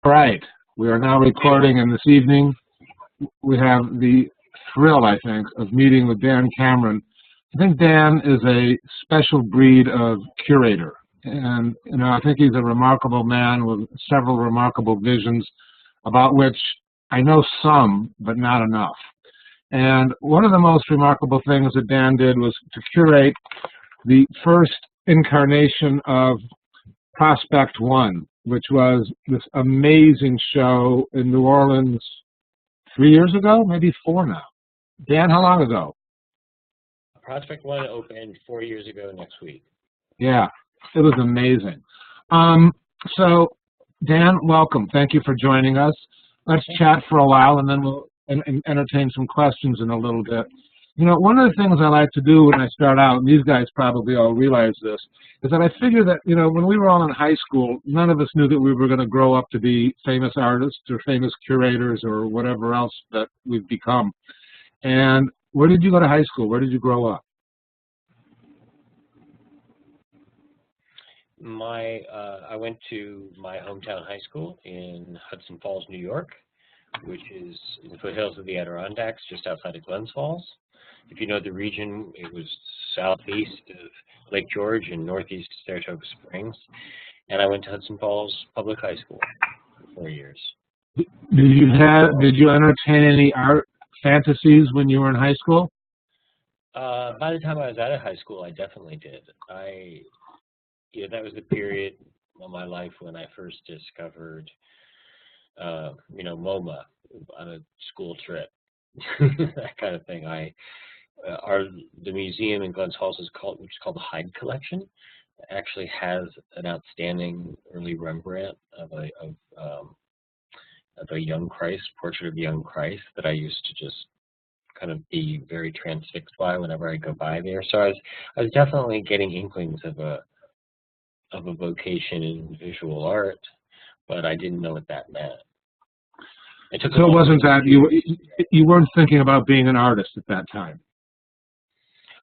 All right, we are now recording, and this evening we have the thrill, I think, of meeting with Dan Cameron. I think Dan is a special breed of curator, and I think he's a remarkable man with several remarkable visions, about which I know some, but not enough. And one of the most remarkable things that Dan did was to curate the first incarnation of Prospect One, which was this amazing show in New Orleans 3 years ago, maybe 4 now. Dan, how long ago? Prospect One opened 4 years ago next week. Yeah, it was amazing. So, Dan, welcome. Thank you for joining us. Let's chat for a while, and then we'll entertain some questions in a little bit. One of the things I like to do when I start out, and these guys probably all realize this, is that I figure that, when we were all in high school, none of us knew that we were going to grow up to be famous artists or famous curators or whatever else that we've become. And where did you go to high school? Where did you grow up? I went to my hometown high school in Hudson Falls, New York, which is in the foothills of the Adirondacks, just outside of Glens Falls. If you know the region, it was southeast of Lake George and northeast of Saratoga Springs. And I went to Hudson Falls Public High School for 4 years. Did you entertain any art fantasies when you were in high school? By the time I was out of high school, I definitely did. That was the period of my life when I first discovered, MoMA on a school trip, that kind of thing. The museum in Glens Falls which is called the Hyde Collection, actually has an outstanding early Rembrandt of a young Christ, portrait of young Christ, that I used to just kind of be very transfixed by whenever I go by there. So I was definitely getting inklings of a vocation in visual art, but I didn't know what that meant. So it wasn't that you weren't thinking about being an artist at that time?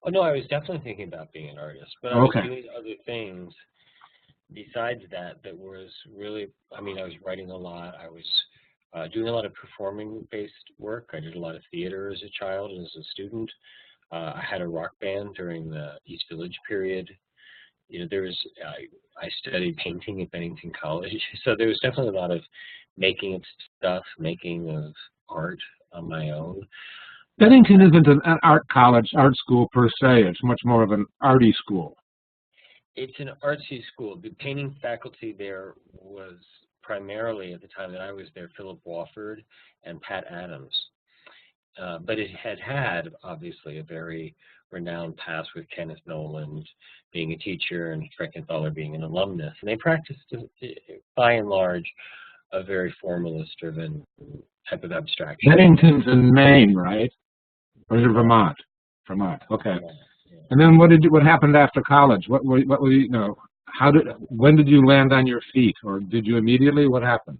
Oh no, I was definitely thinking about being an artist, but I was doing other things besides that was really, I was writing a lot. I was doing a lot of performing-based work. I did a lot of theater as a child and as a student. I had a rock band during the East Village period. I studied painting at Bennington College, so there was definitely a lot of making of stuff, making of art on my own. Bennington isn't an art school per se. It's much more of an arty school. It's an artsy school. The painting faculty there was primarily, at the time that I was there, Philip Wofford and Pat Adams. But it had, obviously, a very renowned past with Kenneth Noland being a teacher and Frankenthaler being an alumnus. And they practiced, by and large, a very formalist-driven type of abstraction. Bennington's in Maine, right? Or is it Vermont? Vermont. Okay. Yeah. And then what happened after college? When did you land on your feet, or did you immediately? What happened?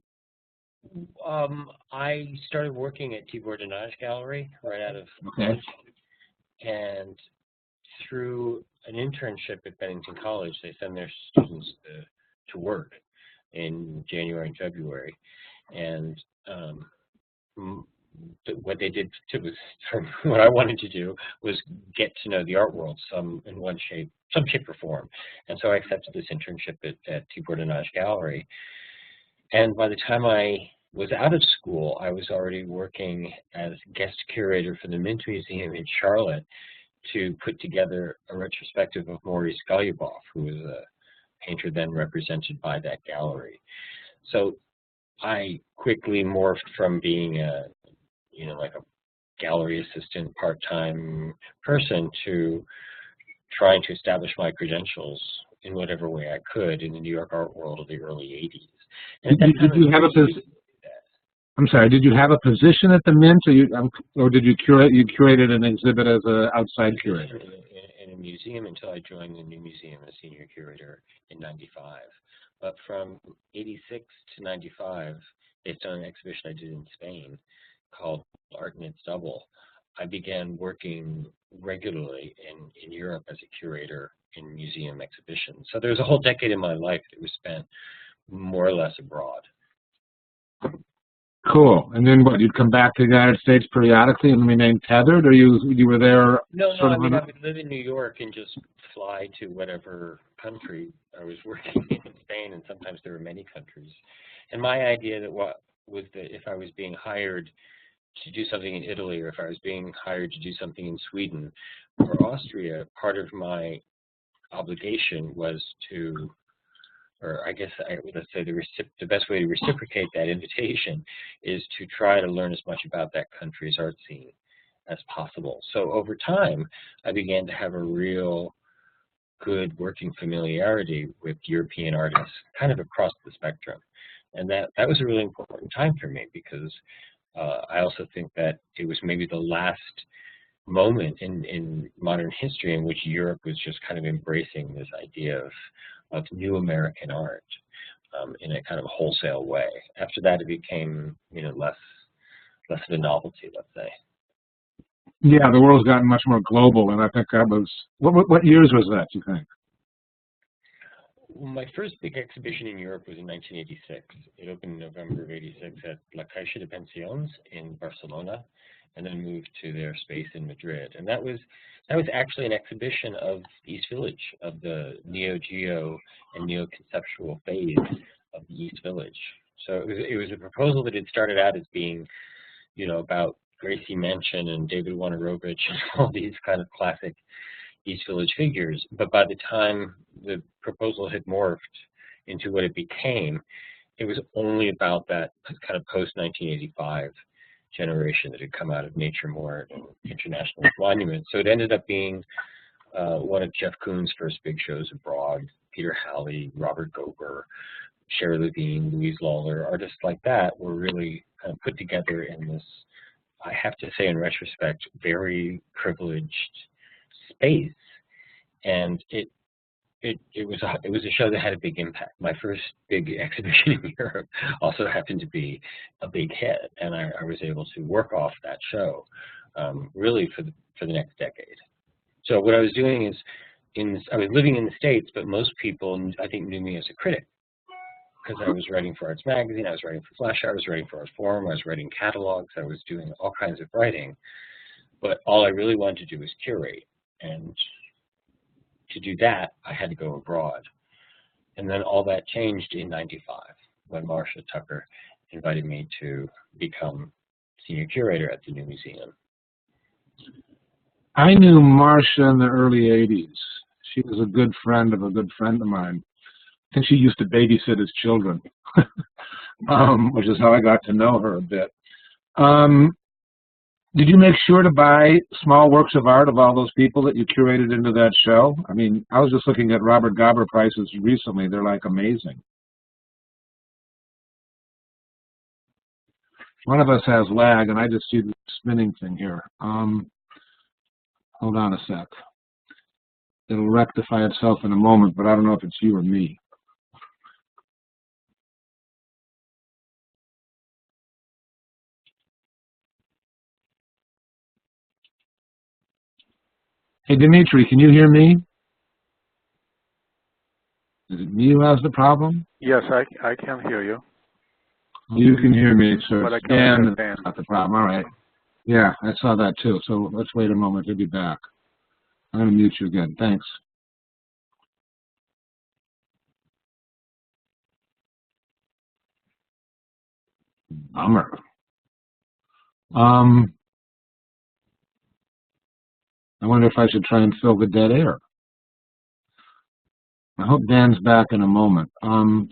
I started working at Tibor Denage Gallery right out of college, and through an internship at Bennington College, they send their students to work in January and February, and what they did what I wanted to do was get to know the art world some shape or form, and so I accepted this internship at Tibor Denage Gallery. And by the time I was out of school, I was already working as guest curator for the Mint Museum in Charlotte to put together a retrospective of Maurice Goluboff, who was a painter then represented by that gallery. So I quickly morphed from being a gallery assistant part-time person to trying to establish my credentials in whatever way I could in the New York art world of the early 80s. And did you have a position? I'm sorry. Did you have a position at the Mint, or did you curate? You curated an exhibit as an outside curator in a museum until I joined the new museum as senior curator in '95. But from '86 to '95, based on an exhibition I did in Spain called Art in Its Double, I began working regularly in Europe as a curator in museum exhibitions. So there was a whole decade in my life that was spent more or less abroad. Cool. And then what? You'd come back to the United States periodically and remain tethered, or you were there? No, sort I of mean, I would live in New York and just fly to whatever country I was working in Spain, and sometimes there were many countries. And my idea was that if I was being hired to do something in Italy, or if I was being hired to do something in Sweden or Austria, part of my obligation was to, or I guess let's say the best way to reciprocate that invitation is to try to learn as much about that country's art scene as possible. So over time, I began to have a real good working familiarity with European artists, kind of across the spectrum. And that was a really important time for me, because I also think that it was maybe the last moment in modern history in which Europe was just kind of embracing this idea of new American art in a kind of wholesale way. After that, it became, less of a novelty, let's say. Yeah, the world's gotten much more global, and I think that was, what years was that, you think? Well, my first big exhibition in Europe was in 1986. It opened in November of '86 at La Caixa de Pensions in Barcelona, and then moved to their space in Madrid. And that was actually an exhibition of East Village, of the neo-geo and neo-conceptual phase of the East Village. So it was a proposal that had started out as being, about Gracie Mansion and David Wojnarowicz and all these kind of classic East Village figures. But by the time the proposal had morphed into what it became, it was only about that kind of post-1985 generation that had come out of Nature Mort and International Monument. So it ended up being one of Jeff Koons' first big shows abroad. Peter Halley, Robert Gober, Sherry Levine, Louise Lawler, artists like that were really kind of put together in this, I have to say in retrospect, very privileged space. And it was a show that had a big impact. My first big exhibition in Europe also happened to be a big hit, and I was able to work off that show really for the next decade. So what I was doing is, I was living in the States, but most people, I think, knew me as a critic, because I was writing for Arts Magazine, I was writing for Flash, I was writing for Art Forum, I was writing catalogs, I was doing all kinds of writing. But all I really wanted to do was curate, and to do that, I had to go abroad. And then all that changed in '95 when Marcia Tucker invited me to become senior curator at the new museum. I knew Marcia in the early '80s. She was a good friend of a good friend of mine. I think she used to babysit his children, which is how I got to know her a bit. Did you make sure to buy small works of art of all those people that you curated into that show? I mean, I was just looking at Robert Gobber prices recently. They're like amazing. One of us has lag, and I just see the spinning thing here. Hold on a sec. It'll rectify itself in a moment, but I don't know if it's you or me. Hey, Dimitri, can you hear me? Is it me who has the problem? Yes, I can hear you. You can hear me, so But I it's can't hear Dan Dan. that's not the problem. All right. Yeah, I saw that too. So let's wait a moment. He'll be back. I'm going to mute you again. Thanks. Bummer. I wonder if I should try and fill the dead air. I hope Dan's back in a moment. I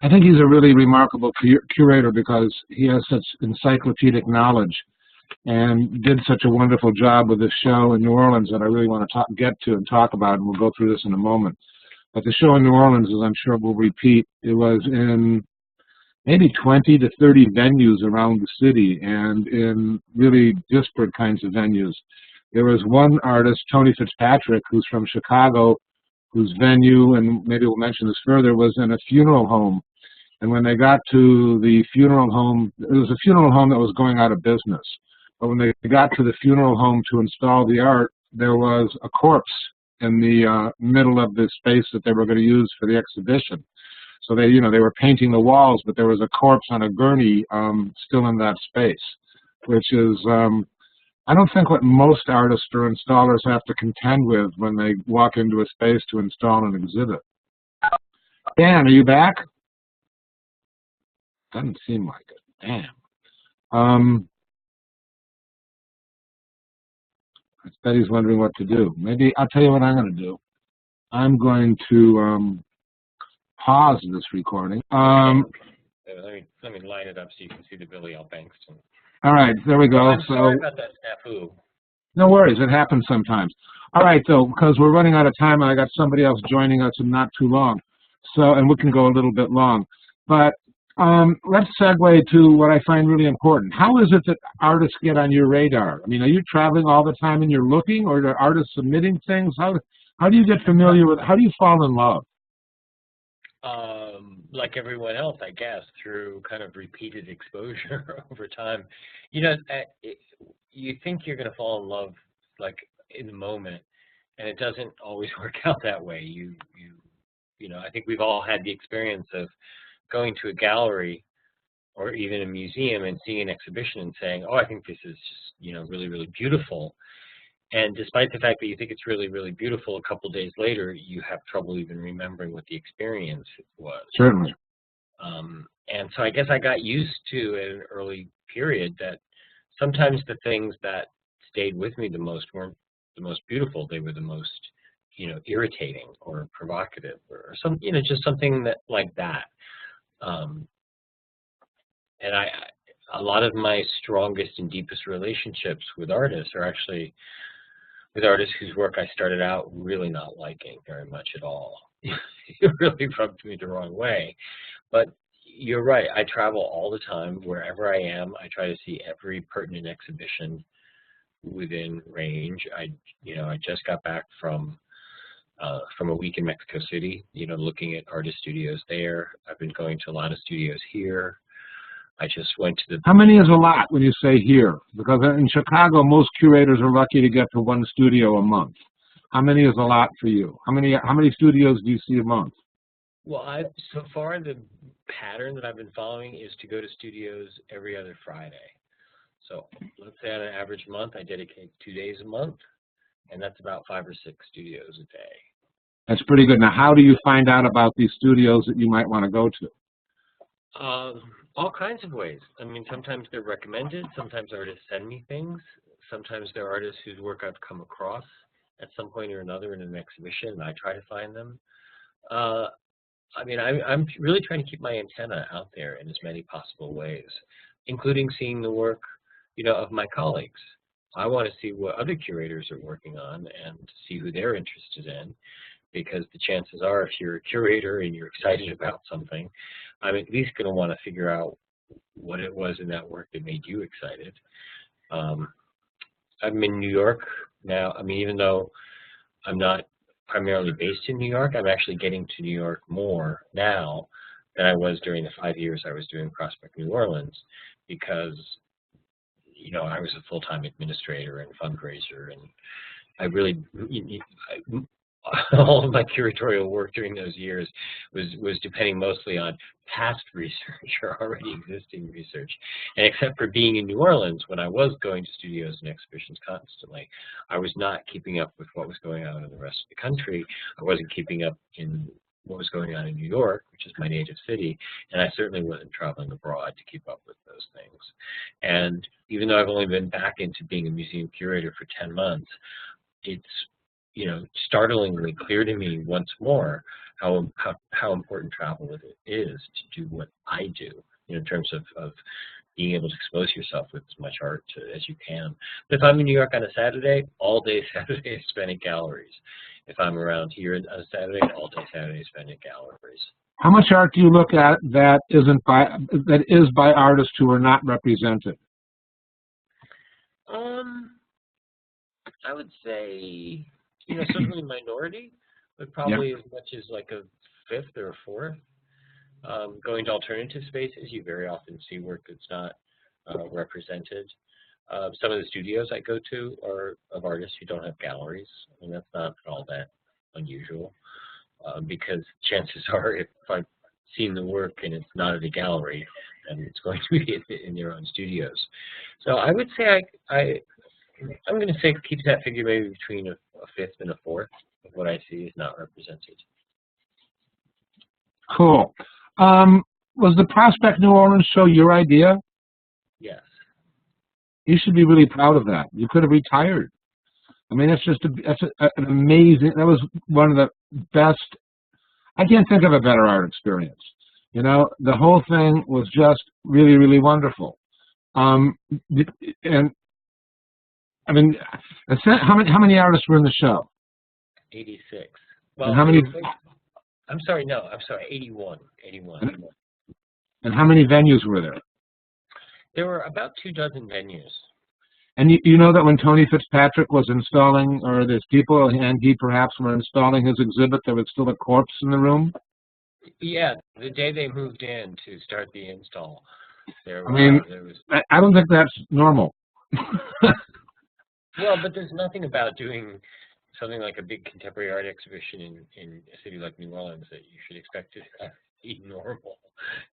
think he's a really remarkable curator because he has such encyclopedic knowledge and did such a wonderful job with this show in New Orleans that I really want to get to and talk about, and we'll go through this in a moment. But the show in New Orleans, as I'm sure we'll repeat, it was in maybe 20 to 30 venues around the city and in really disparate kinds of venues. There was one artist, Tony Fitzpatrick, who's from Chicago, whose venue, and maybe we'll mention this further, was in a funeral home. And when they got to the funeral home, it was a funeral home that was going out of business. But when they got to the funeral home to install the art, there was a corpse in the middle of the space that they were going to use for the exhibition. So they, they were painting the walls, but there was a corpse on a gurney still in that space, which is, I don't think what most artists or installers have to contend with when they walk into a space to install an exhibit. Dan, are you back? Doesn't seem like it. Damn. I bet he's wondering what to do. Maybe I'll tell you what I'm going to do. I'm going to pause this recording. Let me line it up so you can see the Billy L. Bankston. All right, there we go. I'm sorry about that snafu. No worries, it happens sometimes. All right, though, because we're running out of time, and I got somebody else joining us in not too long. So, and we can go a little bit long. But let's segue to what I find really important. How is it that artists get on your radar? I mean, are you traveling all the time and you're looking, or are artists submitting things? How do you get familiar with, how do you fall in love? Like everyone else, I guess, through kind of repeated exposure over time. You think you're going to fall in love like in the moment, and it doesn't always work out that way. I think we've all had the experience of going to a gallery or even a museum and seeing an exhibition and saying, oh, I think this is just, really, really beautiful. And despite the fact that you think it's really, really beautiful, a couple of days later, you have trouble even remembering what the experience was. Certainly. And so I guess I got used to at an early period that sometimes the things that stayed with me the most weren't the most beautiful. They were the most, irritating or provocative or some, just something that like that. And a lot of my strongest and deepest relationships with artists are actually with artists whose work I started out really not liking very much at all. It really rubbed me the wrong way. But you're right, I travel all the time. Wherever I am, I try to see every pertinent exhibition within range. I just got back from a week in Mexico City, looking at artist studios there. I've been going to a lot of studios here. I just went to the... How many is a lot when you say here? Because in Chicago, most curators are lucky to get to one studio a month. How many is a lot for you? How many studios do you see a month? Well, so far the pattern that I've been following is to go to studios every other Friday. So let's say on an average month, I dedicate 2 days a month, and that's about 5 or 6 studios a day. That's pretty good. Now, how do you find out about these studios that you might want to go to? All kinds of ways. I mean, sometimes they're recommended. Sometimes artists send me things. Sometimes they're artists whose work I've come across at some point or another in an exhibition, and I try to find them. I'm really trying to keep my antenna out there in as many possible ways, including seeing the work, of my colleagues. I want to see what other curators are working on and see who they're interested in, because the chances are if you're a curator and you're excited about something, I'm at least going to want to figure out what it was in that work that made you excited. I'm in New York now. Even though I'm not primarily based in New York, I'm actually getting to New York more now than I was during the 5 years I was doing Prospect New Orleans, because I was a full-time administrator and fundraiser, and I really, all of my curatorial work during those years was depending mostly on past research or already existing research. And except for being in New Orleans, when I was going to studios and exhibitions constantly, I was not keeping up with what was going on in the rest of the country. I wasn't keeping up in what was going on in New York, which is my native city, and I certainly wasn't traveling abroad to keep up with those things. And even though I've only been back into being a museum curator for 10 months, it's startlingly clear to me once more how important travel is to do what I do, in terms of being able to expose yourself with as much art as you can. But if I'm in New York on a Saturday, all day Saturday is spent in galleries. If I'm around here on a Saturday, all day Saturday is spent in galleries. How much art do you look at that is by artists who are not represented? I would say, certainly minority, but probably as much as like a fifth or a fourth. Going to alternative spaces, you very often see work that's not represented. Some of the studios I go to are of artists who don't have galleries, and that's not all that unusual, because chances are if I seen the work and it's not at a gallery, and it's going to be in their own studios. So I would say I'm going to say keep that figure maybe between a fifth and a fourth of what I see is not represented. Cool. Was the Prospect New Orleans show your idea? Yes. You should be really proud of that. You could have retired. I mean, that's just an amazing, that was one of the best, I can't think of a better art experience. You know, the whole thing was just really, really wonderful. And I mean, how many artists were in the show? 86. Well, and how many? I'm sorry, 81. 81. And how many venues were there? There were about 24 venues. And you know that when Tony Fitzpatrick was installing, or there's people, and he perhaps were installing his exhibit, there was still a corpse in the room? Yeah, the day they moved in to start the install. There was... I don't think that's normal. Well, but there's nothing about doing something like a big contemporary art exhibition in a city like New Orleans that you should expect to be normal.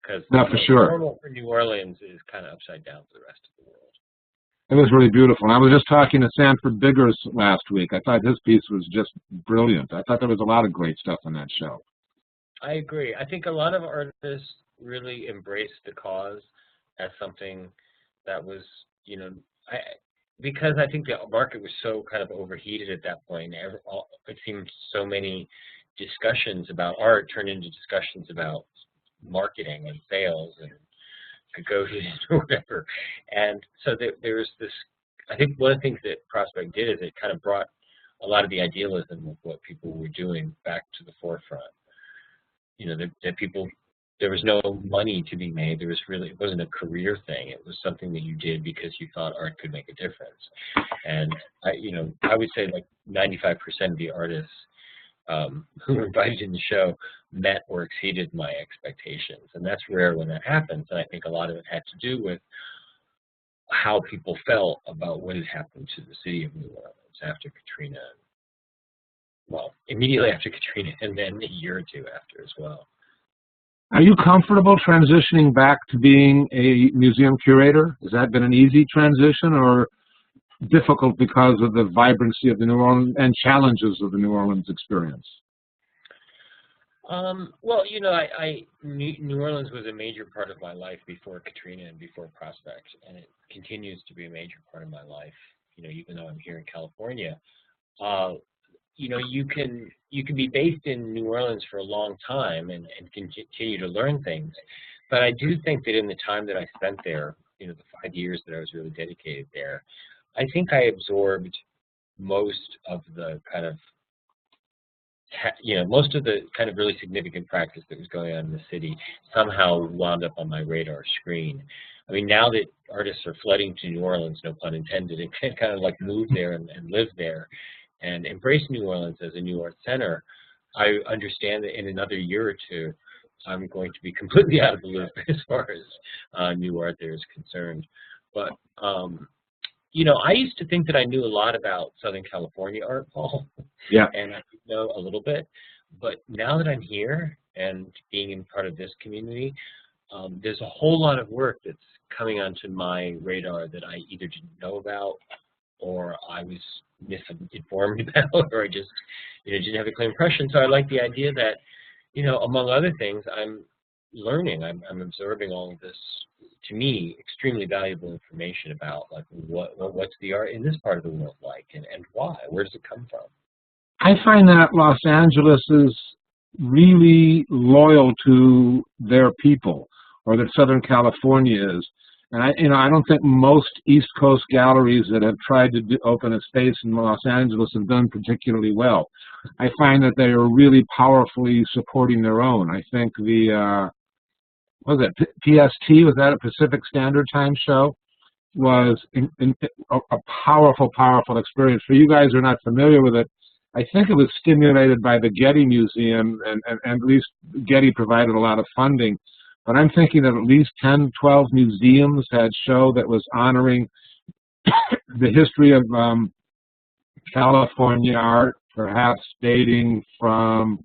Because for sure. Normal for New Orleans is kind of upside down for the rest of the world. It was really beautiful. And I was just talking to Sanford Biggers last week. I thought his piece was just brilliant. I thought there was a lot of great stuff in that show. I agree. I think a lot of artists really embraced the cause as something that was, you know, because I think the market was so kind of overheated at that point. It seemed so many discussions about art turned into discussions about marketing and sales and negotiations or whatever. And so there was this, I think one of the things that Prospect did is it kind of brought a lot of the idealism of what people were doing back to the forefront. You know, that people, there was no money to be made. There was really, it wasn't a career thing. It was something that you did because you thought art could make a difference. And I would say like 95% of the artists who were invited in the show met or exceeded my expectations. And that's rare when that happens. And I think a lot of it had to do with how people felt about what had happened to the city of New Orleans after Katrina. Well, immediately after Katrina, and then a year or two after as well. Are you comfortable transitioning back to being a museum curator? Has that been an easy transition or difficult because of the vibrancy of the New Orleans and challenges of the New Orleans experience? Well, you know, New Orleans was a major part of my life before Katrina and before Prospect, and it continues to be a major part of my life. You know, even though I'm here in California, you know, you can be based in New Orleans for a long time and continue to learn things. But I do think that in the time that I spent there, you know, the 5 years that I was really dedicated there, I think I absorbed most of the kind of, you know, most of the kind of really significant practice that was going on in the city somehow wound up on my radar screen. I mean, now that artists are flooding to New Orleans, no pun intended, and can kind of like move there and live there and embrace New Orleans as a new art center, I understand that in another year or two, I'm going to be completely out of the loop as far as new art there is concerned. But, you know, I used to think that I knew a lot about Southern California art, Paul. Yeah. And I know a little bit. But now that I'm here and being in part of this community, there's a whole lot of work that's coming onto my radar that I either didn't know about or I was misinformed about, or I just, you know, didn't have a clear impression. So I like the idea that, you know, among other things, I'm learning, I'm absorbing all of this, to me, extremely valuable information about like what's the art in this part of the world like, and why, where does it come from? I find that Los Angeles is really loyal to their people, or that Southern California is. And I don't think most East Coast galleries that have tried to open a space in Los Angeles have done particularly well. I find that they are really powerfully supporting their own. I think the, what was it, PST, was that a Pacific Standard Time show? Was a powerful, powerful experience. For you guys who are not familiar with it, I think it was stimulated by the Getty Museum, and at least Getty provided a lot of funding. But I'm thinking that at least 10, 12 museums had show that was honoring the history of California art, perhaps dating from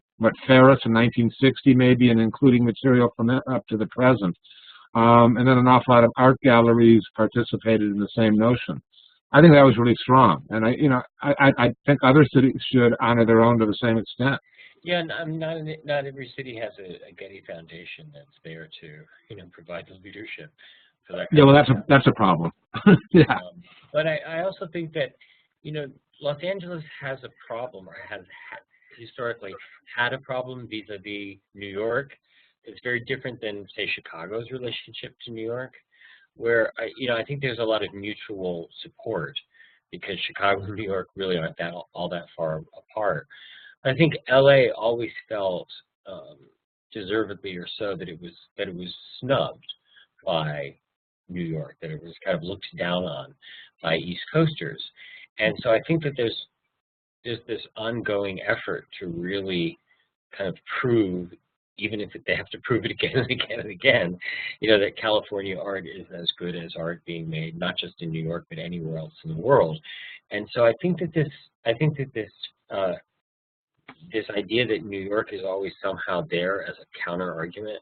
Ferris in 1960 maybe, and including material from up to the present. And then an awful lot of art galleries participated in the same notion. I think that was really strong, and I think other cities should honor their own to the same extent. Yeah, and I mean, not every city has a Getty Foundation that's there to provide the leadership for that. Yeah, well, that's a problem. Yeah. But I also think that Los Angeles has a problem, or has historically had a problem vis-a-vis New York. It's very different than, say, Chicago's relationship to New York, where I think there's a lot of mutual support because Chicago and New York really aren't all that far apart. I think LA always felt deservedly or so that it was snubbed by New York, that it was kind of looked down on by East Coasters, and so I think that there's this ongoing effort to really kind of prove, even if they have to prove it again and again and again, that California art is as good as art being made, not just in New York, but anywhere else in the world. And so I think that this idea that New York is always somehow there as a counter argument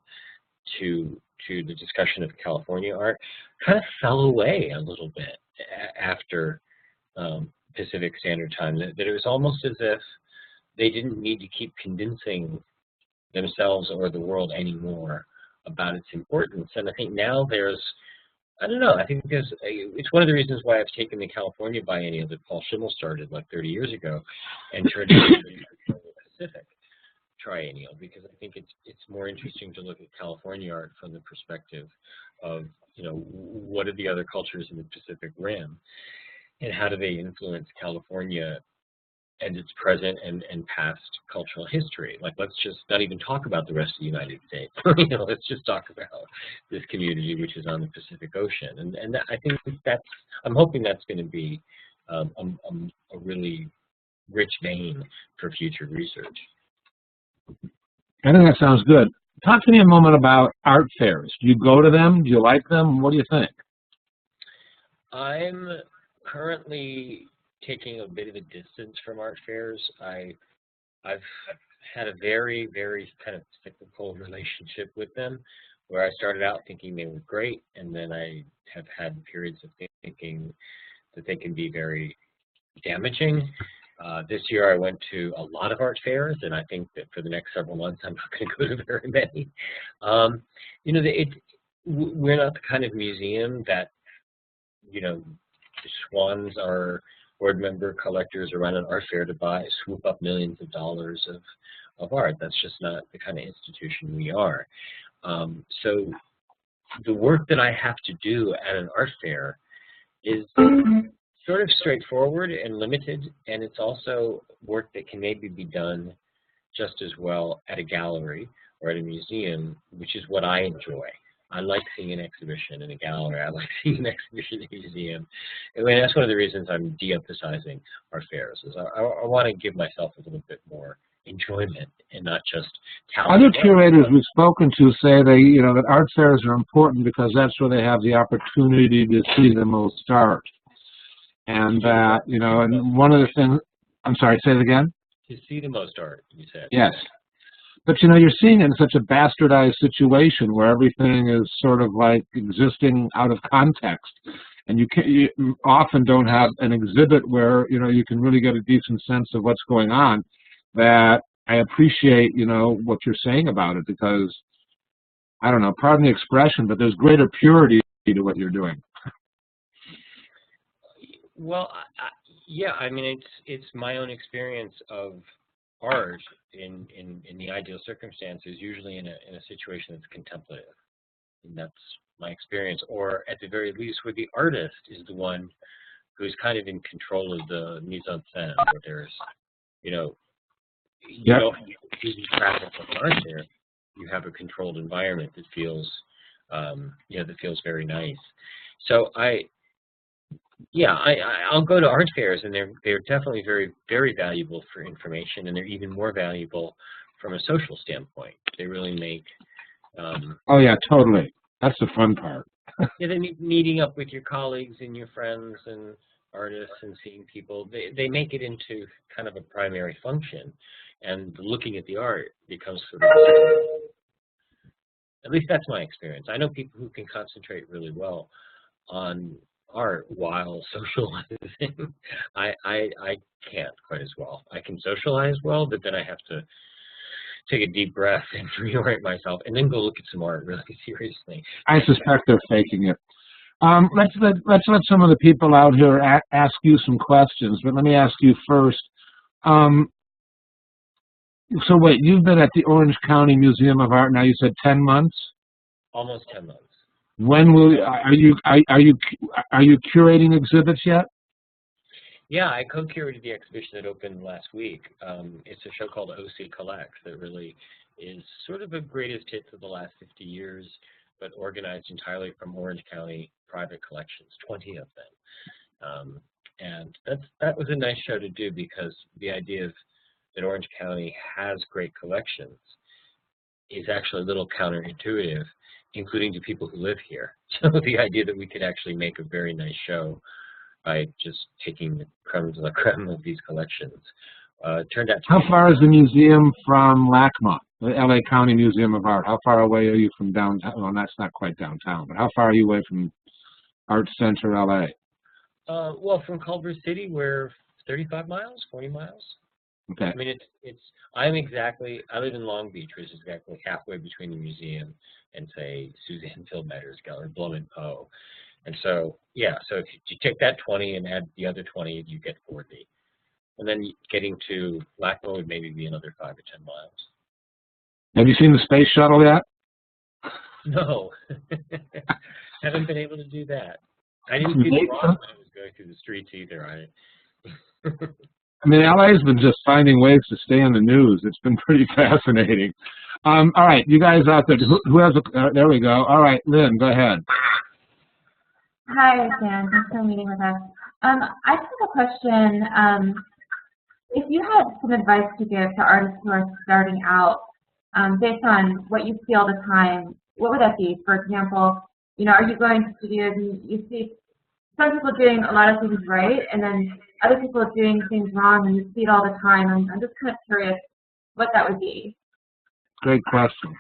to the discussion of California art kind of fell away a little bit after Pacific Standard Time, that it was almost as if they didn't need to keep convincing themselves or the world anymore about its importance. And I think now I think it's one of the reasons why I've taken the California Biennial that Paul Schimmel started like 30 years ago and turned it into the Pacific Triennial, because I think it's more interesting to look at California art from the perspective of, what are the other cultures in the Pacific Rim and how do they influence California and its present and past cultural history. Like, let's just not even talk about the rest of the United States. Let's just talk about this community which is on the Pacific Ocean. And I think I'm hoping that's going to be a really rich vein for future research. I think that sounds good. Talk to me a moment about art fairs. Do you go to them? Do you like them? What do you think? I'm currently taking a bit of a distance from art fairs. I've had a very, very kind of cyclical relationship with them, where I started out thinking they were great, and then I have had periods of thinking that they can be very damaging. This year I went to a lot of art fairs, and I think that for the next several months I'm not going to go to very many. We're not the kind of museum that, swans are board member collectors around an art fair to swoop up millions of dollars of art. That's just not the kind of institution we are. So the work that I have to do at an art fair is sort of straightforward and limited, and it's also work that can maybe be done just as well at a gallery or at a museum, which is what I enjoy. I like seeing an exhibition in a gallery. I like seeing an exhibition in a museum. And that's one of the reasons I'm de-emphasizing art fairs, is I want to give myself a little bit more enjoyment and not just talent. Other curators we've spoken to say that art fairs are important because that's where they have the opportunity to see the most art. And that, and one of the things, I'm sorry, say it again? To see the most art, you said. Yes. But, you're seeing it in such a bastardized situation where everything is sort of like existing out of context. And you often don't have an exhibit where, you can really get a decent sense of what's going on. That I appreciate, what you're saying about it, because, I don't know, pardon the expression, but there's greater purity to what you're doing. Well, yeah, I mean, it's my own experience of art in the ideal circumstances, usually in a situation that's contemplative, and that's my experience. Or at the very least, where the artist is the one who's kind of in control of the mise en scène, where there's, you don't use traffic of art there. You have a controlled environment that feels, that feels very nice. So I'll go to art fairs, and they're definitely very, very valuable for information, and they're even more valuable from a social standpoint. They really make. Oh yeah, totally. That's the fun part. Meeting up with your colleagues and your friends, and artists and seeing people, they make it into kind of a primary function, and looking at the art becomes sort of, at least that's my experience. I know people who can concentrate really well on art while socializing. I can't quite as well. I can socialize well, but then I have to take a deep breath and reorient myself, and then go look at some art really seriously. I suspect they're faking it. Let's let some of the people out here ask you some questions, but let me ask you first. So wait, you've been at the Orange County Museum of Art now, you said 10 months? Almost 10 months. When will are you curating exhibits yet? Yeah, I co-curated the exhibition that opened last week. It's a show called OC Collects that really is sort of a greatest hits of the last 50 years, but organized entirely from Orange County private collections, 20 of them. And that was a nice show to do, because the idea of that Orange County has great collections is actually a little counterintuitive, including to people who live here. So the idea that we could actually make a very nice show by just taking the creme de la creme of these collections turned out to How be... far is the museum from LACMA, the LA County Museum of Art? How far away are you from downtown? Well, that's not quite downtown, but how far are you away from Art Center LA? Well, from Culver City, we're 35 miles, 40 miles. Okay. I mean, I live in Long Beach, which is exactly halfway between the museum and, say, Suzanne Fieldmetter's gallery, Blum and Poe. And so, yeah, so if you take that 20 and add the other 20, you get 40. And then getting to LACMA would maybe be another 5 or 10 miles. Have you seen the space shuttle yet? No. Haven't been able to do that. I didn't see the rock when I was going through the streets either. I mean, LA's been just finding ways to stay in the news. It's been pretty fascinating. All right, you guys out there, who has there we go. All right, Lynn, go ahead. Hi, Dan. Thanks for meeting with us. I just have a question. If you had some advice to give to artists who are starting out, based on what you see all the time, what would that be? For example, are you going to studios and you see some people doing a lot of things right, and then other people doing things wrong, and you see it all the time? I'm just kind of curious what that would be. Great question.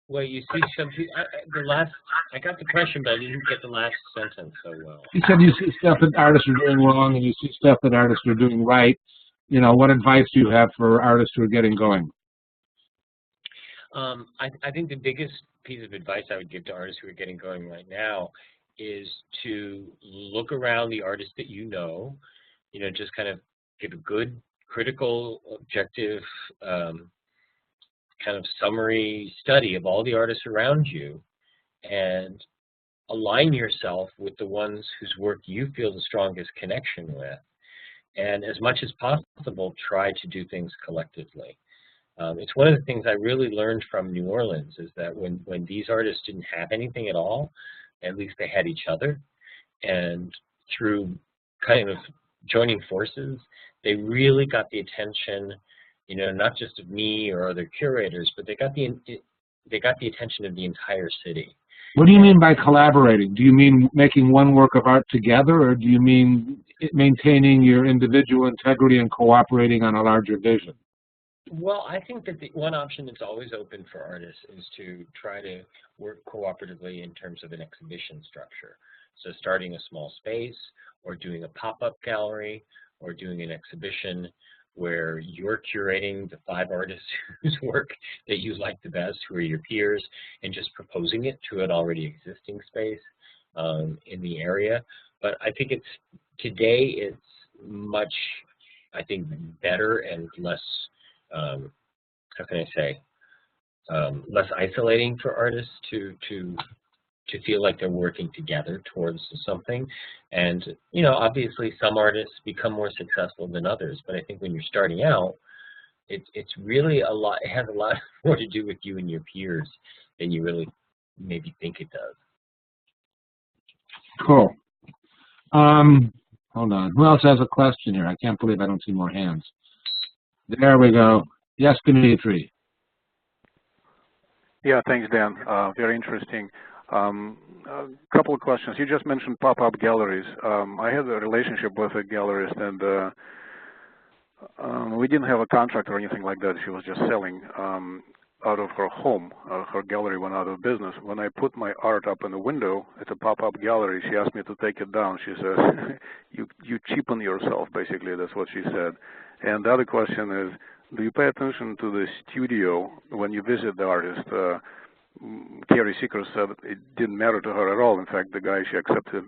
Well, you see some people, I got the question, but I didn't get the last sentence so well. You said you see stuff that artists are doing wrong and you see stuff that artists are doing right. What advice do you have for artists who are getting going? I think the biggest piece of advice I would give to artists who are getting going right now is to look around the artists that just kind of give a good, critical, objective, kind of summary study of all the artists around you, and align yourself with the ones whose work you feel the strongest connection with, and as much as possible try to do things collectively. It's one of the things I really learned from New Orleans, is that when these artists didn't have anything at all, at least they had each other, and through kind of joining forces, they really got the attention, not just of me or other curators, but they got the attention of the entire city. What do you mean by collaborating? Do you mean making one work of art together, or do you mean maintaining your individual integrity and cooperating on a larger vision? Well, I think that the one option that's always open for artists is to try to work cooperatively in terms of an exhibition structure. So starting a small space, or doing a pop-up gallery, or doing an exhibition where you're curating the 5 artists whose work that you like the best, who are your peers, and just proposing it to an already existing space in the area. But I think today it's much, better and less, less isolating for artists to feel like they're working together towards something. And, obviously some artists become more successful than others, but I think when you're starting out, it's really it has a lot more to do with you and your peers than you really maybe think it does. Cool. Hold on. Who else has a question here? I can't believe I don't see more hands. There we go. Yes, Dimitri. Yeah, thanks, Dan. Very interesting. A couple of questions. You just mentioned pop-up galleries. I had a relationship with a gallerist, and we didn't have a contract or anything like that. She was just selling out of her home. Her gallery went out of business. When I put my art up in the window, it's a pop-up gallery. She asked me to take it down. She said, you cheapen yourself, basically. That's what she said. And the other question is, do you pay attention to the studio when you visit the artist? Carrie Seeker said it didn't matter to her at all. In fact, the guy she accepted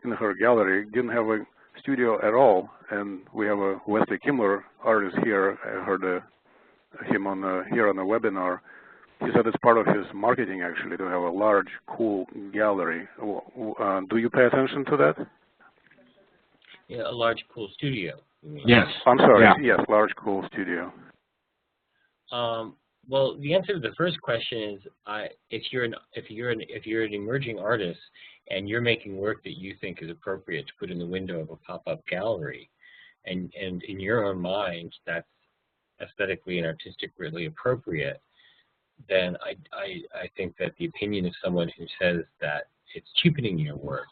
in her gallery didn't have a studio at all. And we have a Wesley Kimler artist here. I heard him on here on the webinar. He said it's part of his marketing, actually, to have a large, cool gallery. Do you pay attention to that? Yeah, a large, cool studio. Yes. I'm sorry. Yeah. Yes, large, cool studio. Well, the answer to the first question is, if you're an emerging artist and you're making work that you think is appropriate to put in the window of a pop-up gallery, and in your own mind that's aesthetically and artistically appropriate, then I think that the opinion of someone who says that it's cheapening your work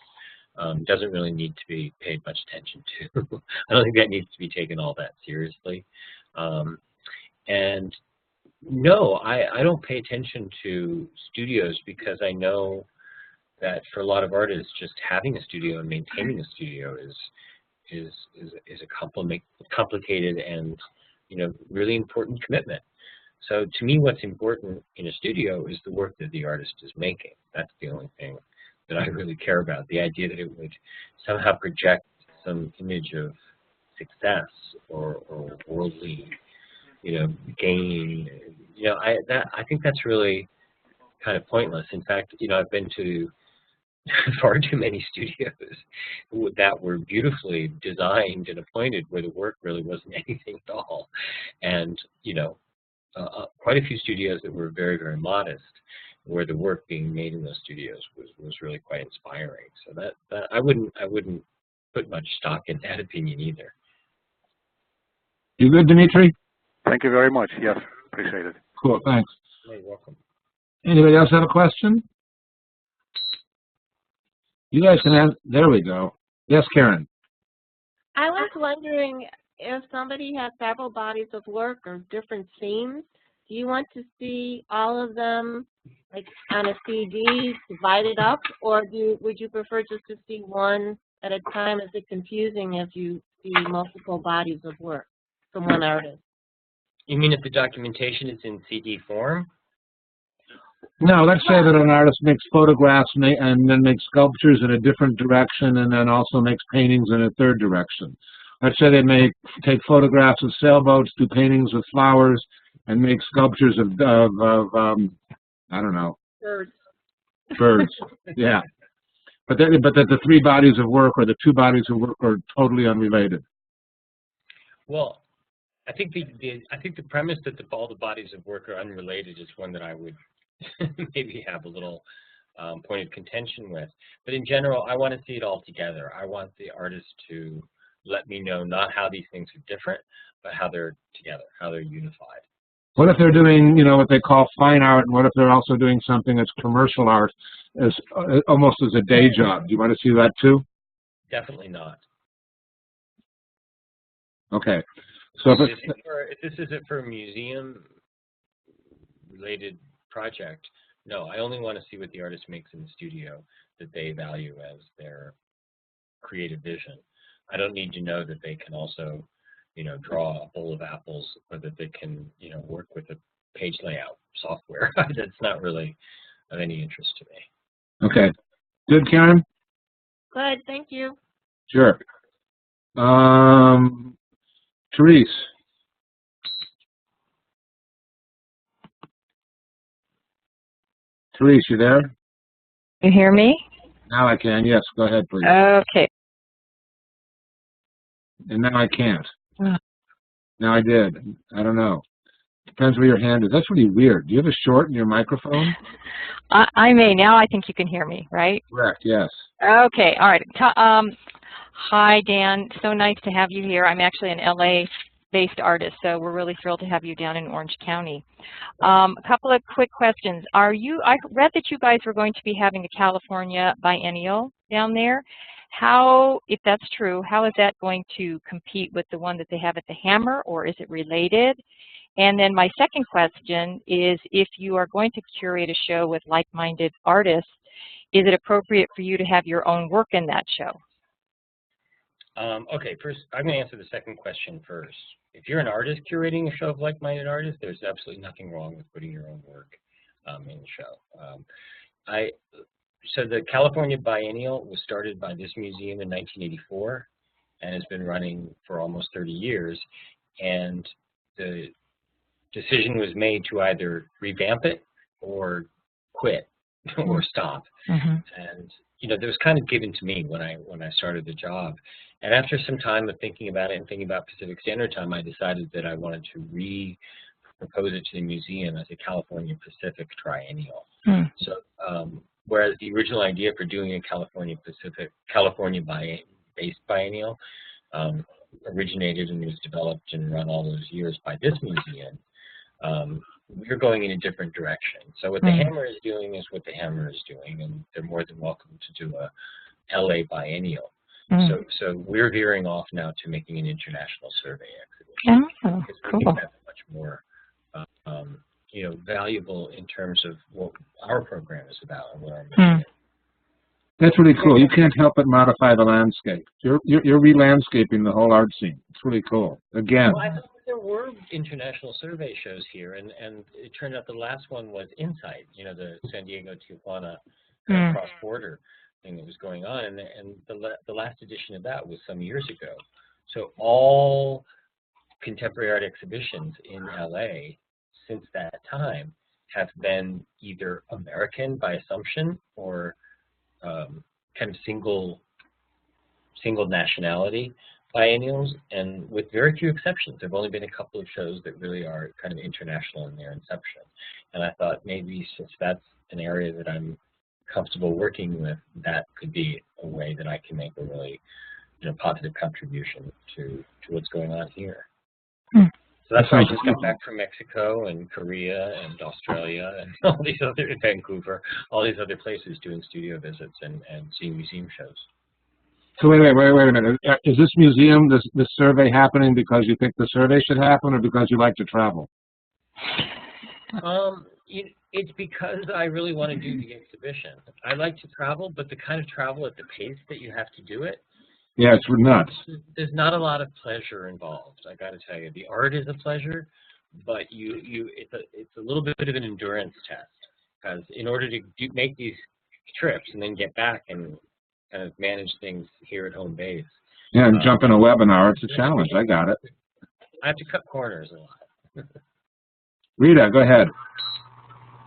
doesn't really need to be paid much attention to. I don't think that needs to be taken all that seriously. And no, I don't pay attention to studios because I know that for a lot of artists, just having a studio and maintaining a studio is a complicated and really important commitment. So to me, what's important in a studio is the work that the artist is making. That's the only thing that I really care about. The idea that it would somehow project some image of success or worldly, gain. I think that's really kind of pointless. In fact, I've been to far too many studios that were beautifully designed and appointed where the work really wasn't anything at all, and quite a few studios that were very, very modest, where the work being made in those studios was really quite inspiring. So that I wouldn't put much stock in that opinion either. You good, Dimitri? Thank you very much. Yes, appreciate it. Cool, thanks. You're welcome. Anybody else have a question? You guys can ask. There we go. Yes, Karen. I was wondering if somebody has several bodies of work or different themes, do you want to see all of them like on a CD divided up, or would you prefer just to see one at a time? Is it confusing if you see multiple bodies of work from one artist? You mean if the documentation is in CD form? No, let's say that an artist makes photographs and then makes sculptures in a different direction and then also makes paintings in a third direction. Let's say they take photographs of sailboats, do paintings with flowers, and make sculptures of I don't know. Birds. Birds, yeah. But that the three bodies of work or the two bodies of work are totally unrelated. Well, I think the premise that all the bodies of work are unrelated is one that I would maybe have a little point of contention with. But in general, I want to see it all together. I want the artist to let me know not how these things are different, but how they're together, how they're unified. What if they're doing, what they call fine art, and what if they're also doing something that's commercial art, as almost as a day job? Do you want to see that too? Definitely not. Okay. So if this isn't for a museum-related project, no, I only want to see what the artist makes in the studio that they value as their creative vision. I don't need to know that they can also, draw a bowl of apples, or that they can, work with a page layout software. That's not really of any interest to me. Okay. Good, Karen? Good, thank you. Sure. Therese. Therese, you there? You hear me? Now I can, yes. Go ahead, please. Okay. And now I can't. Now I did. I don't know. Depends where your hand is. That's really weird. Do you have a short in your microphone? I may. Now I think you can hear me, right? Correct, yes. Okay, all right. Hi, Dan. So nice to have you here. I'm actually in LA based artist, so we're really thrilled to have you down in Orange County. A couple of quick questions. I read that you guys were going to be having a California Biennial down there. How, if that's true, how is that going to compete with the one that they have at the Hammer, or is it related? And then my second question is, if you are going to curate a show with like-minded artists, is it appropriate for you to have your own work in that show? Okay, first, I'm going to answer the second question first. If you're an artist curating a show of like-minded artists, there's absolutely nothing wrong with putting your own work in the show. So the California Biennial was started by this museum in 1984 and has been running for almost 30 years. And the decision was made to either revamp it or quit or stop. And that was kind of given to me when I started the job. And after some time of thinking about it and thinking about Pacific Standard Time, I decided that I wanted to propose it to the museum as a California-Pacific Triennial. So whereas the original idea for doing a California-based biennial originated and was developed and run all those years by this museum, we're going in a different direction. So what the Hammer is doing is what the Hammer is doing, and they're more than welcome to do a LA Biennial. So we're veering off now to making an international survey exhibition. Because we think that's much more valuable in terms of what our program is about and what our mission is. That's really cool. You can't help but modify the landscape. You're re-landscaping the whole art scene. It's really cool. Again. Well, I thought there were international survey shows here, and it turned out the last one was Insight, the San Diego-Tijuana cross-border thing that was going on, and the last edition of that was some years ago. So all contemporary art exhibitions in LA since that time have been either American by assumption or kind of single nationality biennials, and with very few exceptions. There have only been a couple of shows that really are kind of international in their inception. And I thought maybe since that's an area that I'm comfortable working with, that could be a way that I can make a really positive contribution to what's going on here. So that's why I just got back from Mexico and Korea and Australia and all these other, Vancouver, all these other places doing studio visits and seeing museum shows. So wait a minute. Is this museum, this survey happening because you think the survey should happen, or because you like to travel? It's because I really want to do the exhibition. I like to travel, but the kind of travel at the pace that you have to do it. Yeah, it's nuts. There's not a lot of pleasure involved. I got to tell you, the art is a pleasure, but it's a little bit of an endurance test, because in order to make these trips and then get back and kind of manage things here at home base. Yeah, and jump in a webinar, it's a challenge. I got it. I have to cut corners a lot. Rita, go ahead.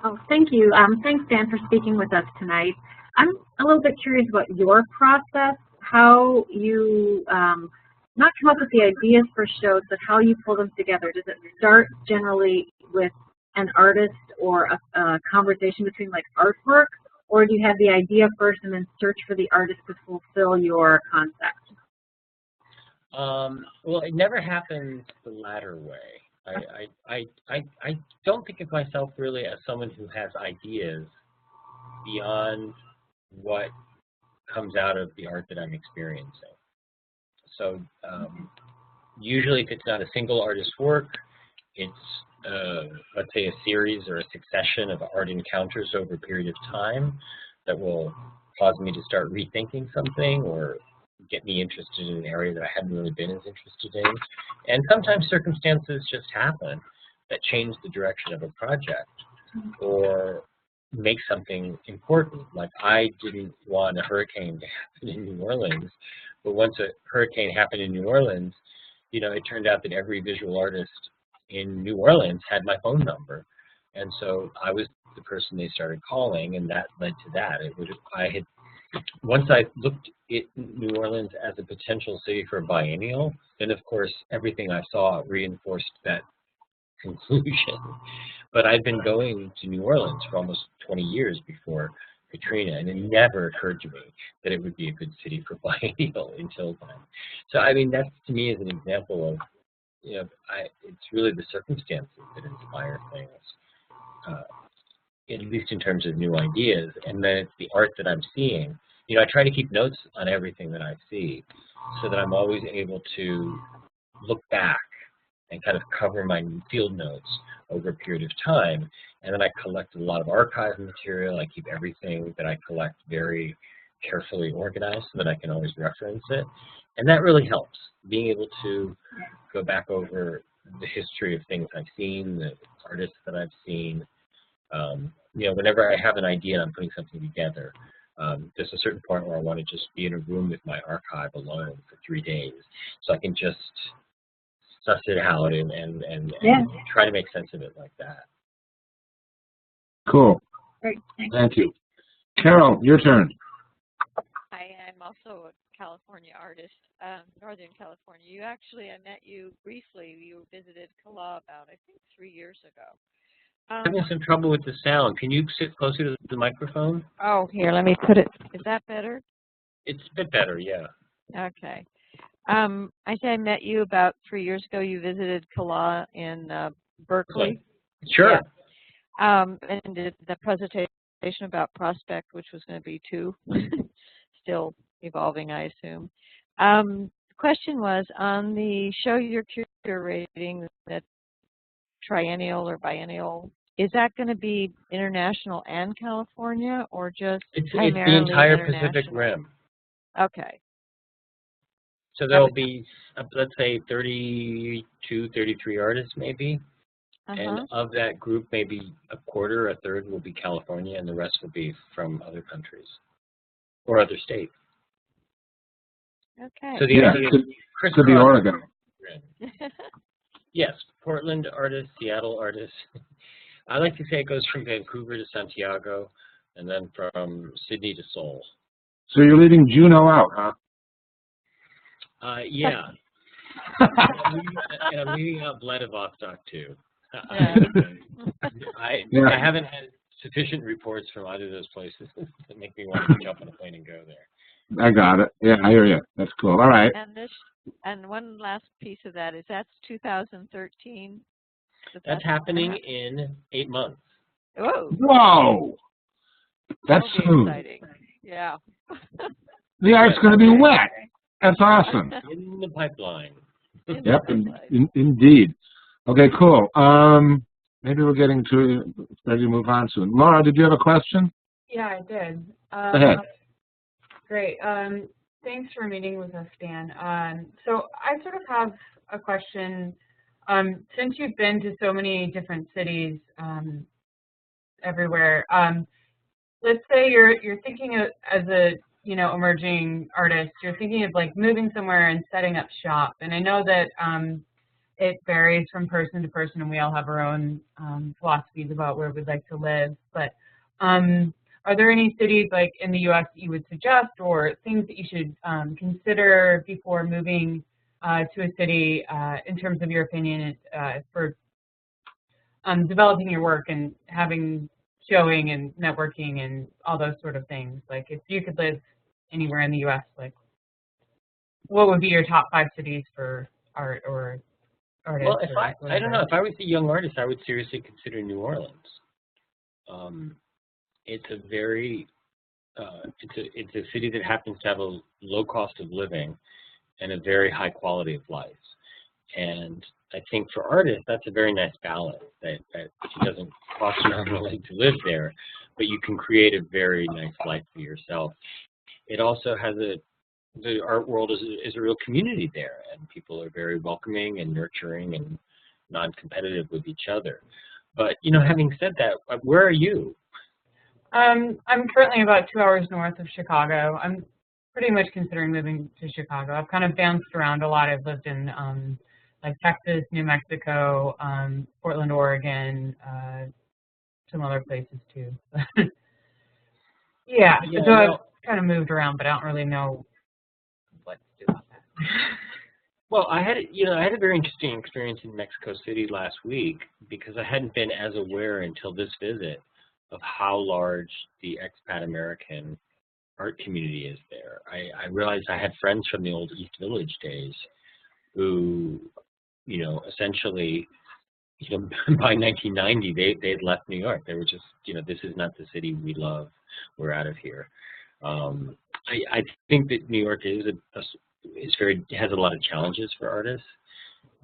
Oh, thank you. Thanks, Dan, for speaking with us tonight. I'm a little bit curious about your process, how you not come up with the ideas for shows, but how you pull them together. Does it start generally with an artist or a conversation between like artwork, or do you have the idea first and then search for the artist to fulfill your concept? Well, it never happens the latter way. I don't think of myself really as someone who has ideas beyond what comes out of the art that I'm experiencing. So usually if it's not a single artist's work, it's let's say a series or a succession of art encounters over a period of time that will cause me to start rethinking something or get me interested in an area that I hadn't really been as interested in. And sometimes circumstances just happen that change the direction of a project or make something important. Like I didn't want a hurricane to happen in New Orleans, but once a hurricane happened in New Orleans, it turned out that every visual artist in New Orleans had my phone number. And so I was the person they started calling, and that led to that. Once I looked at New Orleans as a potential city for a biennial, then of course everything I saw reinforced that conclusion. But I'd been going to New Orleans for almost 20 years before Katrina, and it never occurred to me that it would be a good city for biennial until then. So I mean, that to me is an example of you know, it's really the circumstances that inspire things, at least in terms of new ideas, and then it's the art that I'm seeing. You know, I try to keep notes on everything that I see so that I'm always able to look back and kind of cover my field notes over a period of time. And then I collect a lot of archive material. I keep everything that I collect very carefully organized so that I can always reference it. And that really helps, being able to go back over the history of things I've seen, the artists that I've seen. You know, whenever I have an idea and I'm putting something together, there's a certain point where I want to just be in a room with my archive alone for 3 days, so I can just suss it out and try to make sense of it like that. Cool. Great. Thank you. Carol, your turn. Hi, I'm also a California artist, Northern California. I met you briefly. You visited Kala about, I think, 3 years ago. Having some trouble with the sound. Can you sit closer to the microphone? Oh, here, let me put it. Is that better? It's a bit better, yeah. Okay. I said I met you about 3 years ago. You visited Kala in Berkeley. Sure. Yeah. And did the presentation about Prospect, which was going to be 2, still evolving, I assume. The question was, on the show your curating, that triennial or biennial, is that going to be international and California, or just It's primarily the entire international? Pacific Rim. Okay. So there'll be, let's say, 32, 33 artists maybe. And of that group, maybe a quarter, a third will be California, and the rest will be from other countries or other states. Okay. So the idea could be Oregon. Yes, Portland artists, Seattle artists. I like to say it goes from Vancouver to Santiago, and then from Sydney to Seoul. So you're leaving Juneau out, huh? Yeah. And I'm leaving out Vladivostok too. I haven't had sufficient reports from either of those places that make me want to jump on a plane and go there. I got it. Yeah, I hear you. That's cool. All right. And one last piece of that is that's 2013. That's happening in 8 months. Whoa! Whoa! That's soon. Exciting. Yeah. The art's going to be wet. That's awesome. In the pipeline. Yep, indeed. Okay, cool. Maybe we're getting ready to move on soon. Laura, did you have a question? Yeah, I did. Go ahead. Great. Thanks for meeting with us, Dan. So I sort of have a question. Since you've been to so many different cities everywhere, let's say you're thinking of, as a emerging artist, you're thinking of like moving somewhere and setting up shop. And I know that it varies from person to person, and we all have our own philosophies about where we'd like to live. But are there any cities like in the U.S. that you would suggest, or things that you should consider before moving to a city, in terms of your opinion, for developing your work and having showing and networking and all those sort of things? Like, if you could live anywhere in the U.S., like, what would be your top 5 cities for art or artists? Well, if I don't know, if I was a young artist, I would seriously consider New Orleans. It's a very, it's a city that happens to have a low cost of living and a very high quality of life. And I think for artists, that's a very nice balance, that it doesn't cost an arm and a leg to live there, but you can create a very nice life for yourself. It also has the art world is a real community there, and people are very welcoming and nurturing and non-competitive with each other. But, having said that, where are you? I'm currently about 2 hours north of Chicago. I'm pretty much considering moving to Chicago. I've kind of bounced around a lot. I've lived in like Texas, New Mexico, Portland, Oregon, some other places too. Yeah, so I've kind of moved around, but I don't really know what to do about that. Well, I had a very interesting experience in Mexico City last week, because I hadn't been as aware until this visit of how large the expat American art community is there. I realized I had friends from the old East Village days who essentially, by 1990, they'd left New York. They were just, this is not the city we love. We're out of here. I think that New York has a lot of challenges for artists,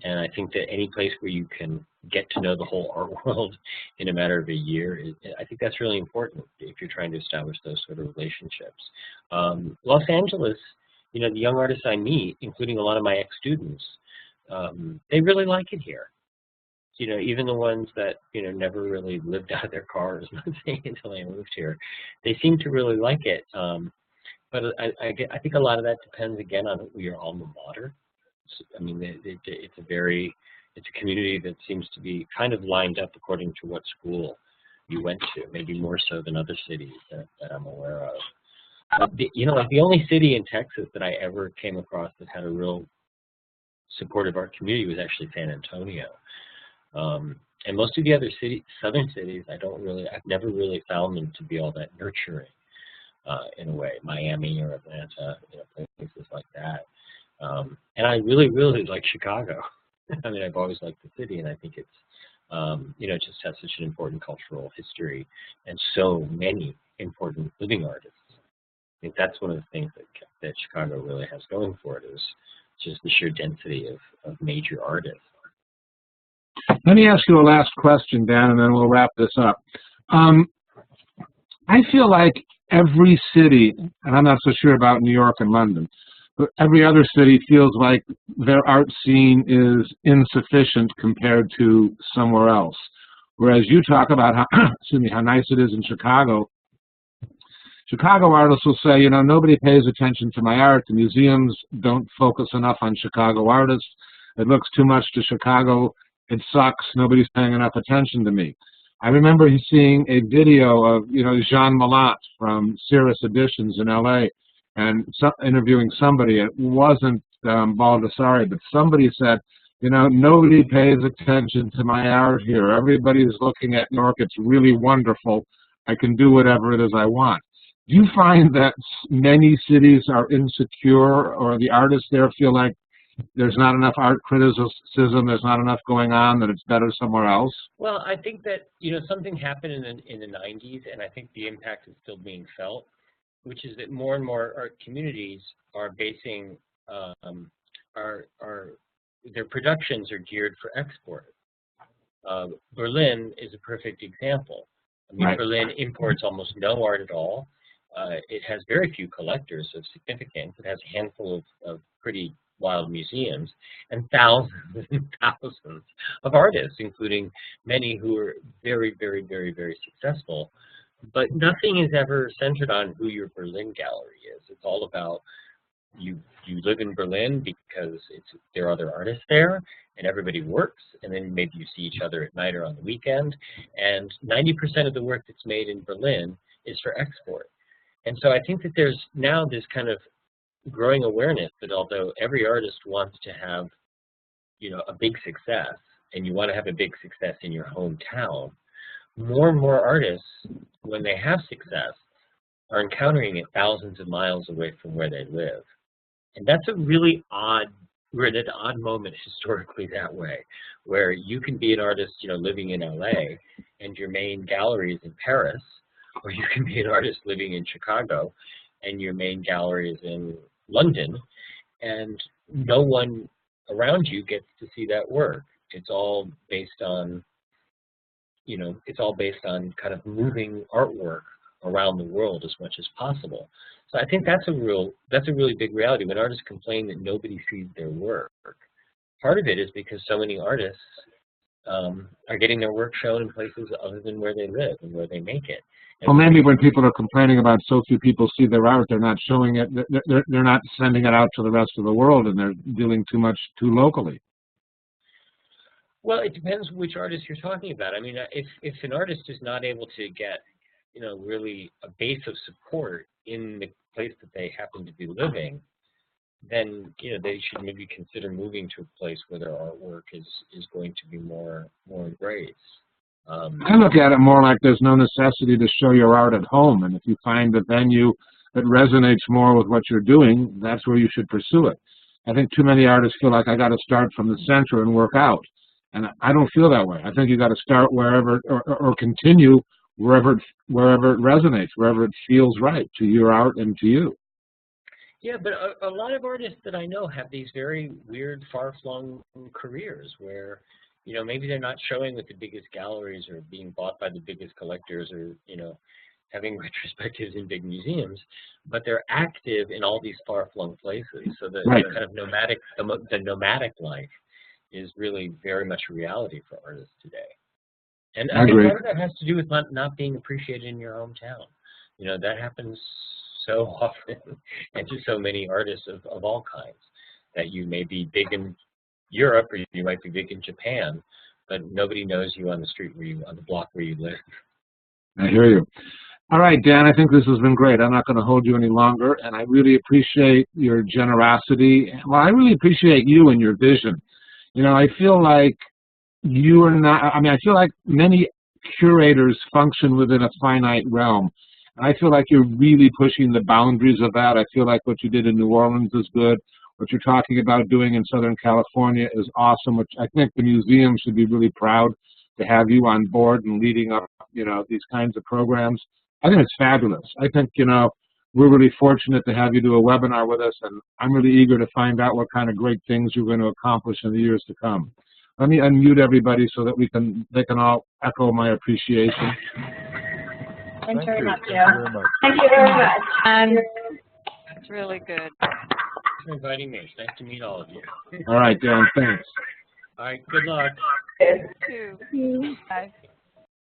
and I think that any place where you can get to know the whole art world in a matter of a year, I think that's really important if you're trying to establish those sort of relationships. Los Angeles, the young artists I meet, including a lot of my ex-students, they really like it here. Even the ones that, never really lived out of their cars, let's say, until they moved here, they seem to really like it. But I think a lot of that depends, again, on your alma mater. I mean, it's a community that seems to be kind of lined up according to what school you went to, maybe more so than other cities that I'm aware of. The only city in Texas that I ever came across that had a real supportive art community was actually San Antonio. And most of the other southern cities, I've never really found them to be all that nurturing, in a way. Miami or Atlanta, places like that. And I really, really like Chicago. I mean, I've always liked the city, and I think it's, it just has such an important cultural history and so many important living artists. I think that's one of the things that Chicago really has going for it, is just the sheer density of major artists. Let me ask you a last question, Dan, and then we'll wrap this up. I feel like every city, and I'm not so sure about New York and London, but every other city feels like their art scene is insufficient compared to somewhere else. Whereas you talk about how nice it is in Chicago. Chicago artists will say, nobody pays attention to my art. The museums don't focus enough on Chicago artists. It looks too much to Chicago. It sucks. Nobody's paying enough attention to me. I remember seeing a video of, Jean Mallat from Cirrus Editions in L.A. and interviewing somebody. It wasn't Baldessari, but somebody said, nobody pays attention to my art here. Everybody's looking at New York. It's really wonderful. I can do whatever it is I want. Do you find that many cities are insecure, or the artists there feel like there's not enough art criticism, there's not enough going on, that it's better somewhere else? Well, I think that, something happened in the 90s, and I think the impact is still being felt, which is that more and more art communities are basing, their productions are geared for export. Berlin is a perfect example. I mean, right. Berlin imports almost no art at all. It has very few collectors of significance. It has a handful of pretty wild museums and thousands and thousands of artists, including many who are very, very, very, very successful. But nothing is ever centered on who your Berlin gallery is. It's all about you live in Berlin because there are other artists there, and everybody works, and then maybe you see each other at night or on the weekend. And 90% of the work that's made in Berlin is for export. And so I think that there's now this kind of growing awareness that although every artist wants to have, a big success, and you want to have a big success in your hometown, more and more artists, when they have success, are encountering it thousands of miles away from where they live. And that's a really we're at an odd moment historically that way, where you can be an artist, living in LA, and your main gallery is in Paris, or you can be an artist living in Chicago, and your main gallery is in London, and no one around you gets to see that work. It's all based on, kind of moving artwork around the world as much as possible. So I think that's a really big reality. When artists complain that nobody sees their work, part of it is because so many artists are getting their work shown in places other than where they live and where they make it. Well, maybe when people are complaining about so few people see their art, they're not showing it, they're not sending it out to the rest of the world, and they're dealing too locally. Well, it depends which artist you're talking about. I mean, if an artist is not able to get, really a base of support in the place that they happen to be living, then, they should maybe consider moving to a place where their artwork is going to be more embraced. I look at it more like there's no necessity to show your art at home, and if you find a venue that resonates more with what you're doing, that's where you should pursue it. I think too many artists feel like I got to start from the center and work out. And I don't feel that way. I think you got to start wherever, or continue wherever it resonates, wherever it feels right to your art and to you. Yeah, but a lot of artists that I know have these very weird, far-flung careers where, you know, maybe they're not showing with the biggest galleries or being bought by the biggest collectors or, you know, having retrospectives in big museums, but they're active in all these far-flung places. So the kind of nomadic, the nomadic life is really very much a reality for artists today. And I think part of that has to do with not being appreciated in your hometown. You know, that happens so often, and to so many artists of all kinds, that you may be big in Europe or you might be big in Japan, but nobody knows you on the street on the block where you live. I hear you. All right, Dan, I think this has been great. I'm not going to hold you any longer, and I really appreciate your generosity. Well, I really appreciate you and your vision. You know, I feel like you are not, I mean, I feel like many curators function within a finite realm. I feel like you're really pushing the boundaries of that. I feel like what you did in New Orleans is good. What you're talking about doing in Southern California is awesome, which I think the museum should be really proud to have you on board and leading up, you know, these kinds of programs. I think it's fabulous. I think, you know, we're really fortunate to have you do a webinar with us, and I'm really eager to find out what kind of great things you're going to accomplish in the years to come. Let me unmute everybody so that they can all echo my appreciation. Thank you very much. Thank you very much. It's really good. Thanks for inviting me. It's nice to meet all of you. All right, Dan, thanks. All right, good luck. 2, 5.